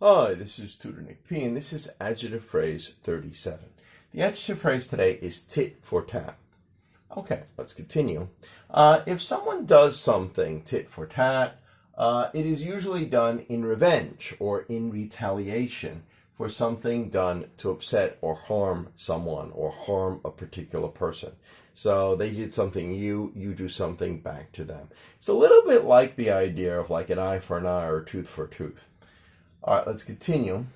Hi, this is Tutor Nick P, and this is adjective phrase 37. The adjective phrase today is tit for tat. Okay, let's continue. If someone does something tit for tat, it is usually done in revenge or in retaliation for something done to upset or harm someone or harm a particular person. So they did something, you do something back to them. It's a little bit like the idea of like an eye for an eye or a tooth for a tooth. All right, let's continue.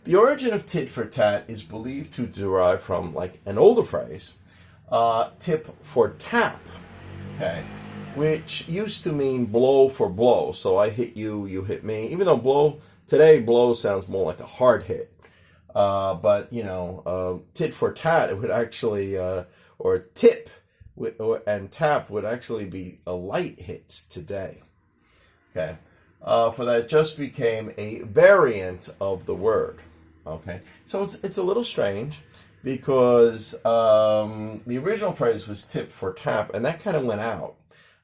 The origin of tit for tat is believed to derive from like an older phrase, tip for tap, okay, which used to mean blow for blow. So I hit you, you hit me. Even though blow sounds more like a hard hit. But, tit for tat, it would actually, or tip and tap would actually be a light hit today. Okay. For that just became a variant of the word. Okay, so it's a little strange because the original phrase was tip for tap, and that kind of went out,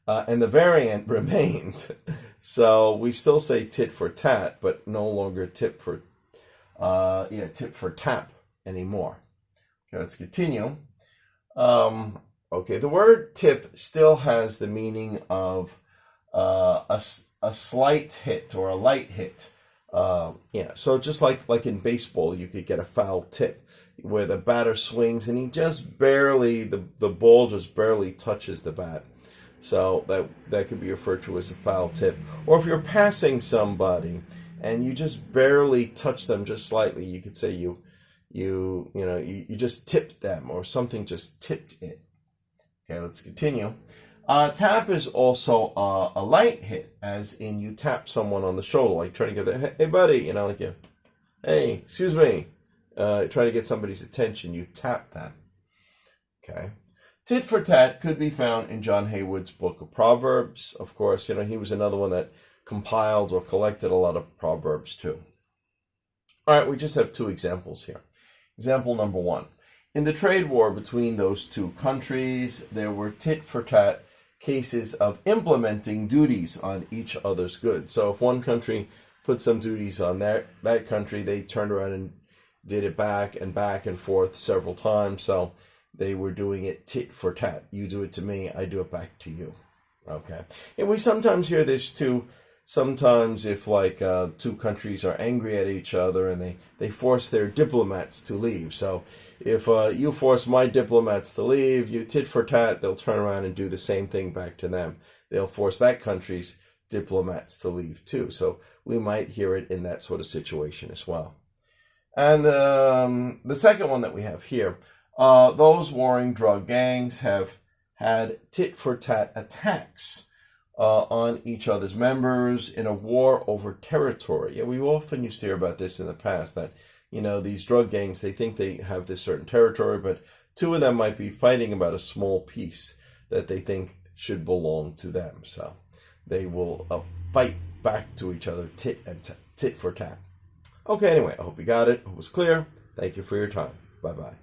and the variant remained. So we still say tit for tat, but no longer tip for tap anymore. Okay, let's continue. Okay, the word tip still has the meaning of a slight hit or a light hit. So just like in baseball, you could get a foul tip where the batter swings and he just barely, the ball just barely touches the bat. So that could be referred to as a foul tip. Or if you're passing somebody and you just barely touch them just slightly, you could say you just tipped them, or something just tipped it. Okay, let's continue. Tap is also a light hit, as in you tap someone on the shoulder, like trying to get hey buddy, hey, excuse me, trying to get somebody's attention, you tap them. Okay. Tit for tat could be found in John Haywood's book of Proverbs. Of course, he was another one that compiled or collected a lot of proverbs too. All right, we just have two examples here. Example number one. In the trade war between those two countries, there were tit for tat cases of implementing duties on each other's goods. So if one country put some duties on that country, they turned around and did it back and forth several times. So they were doing it tit for tat. You do it to me, I do it back to you. Okay. And we sometimes hear this too. Sometimes if two countries are angry at each other and they force their diplomats to leave. So if you force my diplomats to leave, you tit for tat, they'll turn around and do the same thing back to them. They'll force that country's diplomats to leave too. So we might hear it in that sort of situation as well. And the second one that we have here, those warring drug gangs have had tit for tat attacks on each other's members in a war over territory. Yeah, we often used to hear about this in the past, that these drug gangs, they think they have this certain territory, but two of them might be fighting about a small piece that they think should belong to them. So they will fight back to each other, tit for tat. Okay, anyway, I hope you got it. It was clear. Thank you for your time. Bye-bye.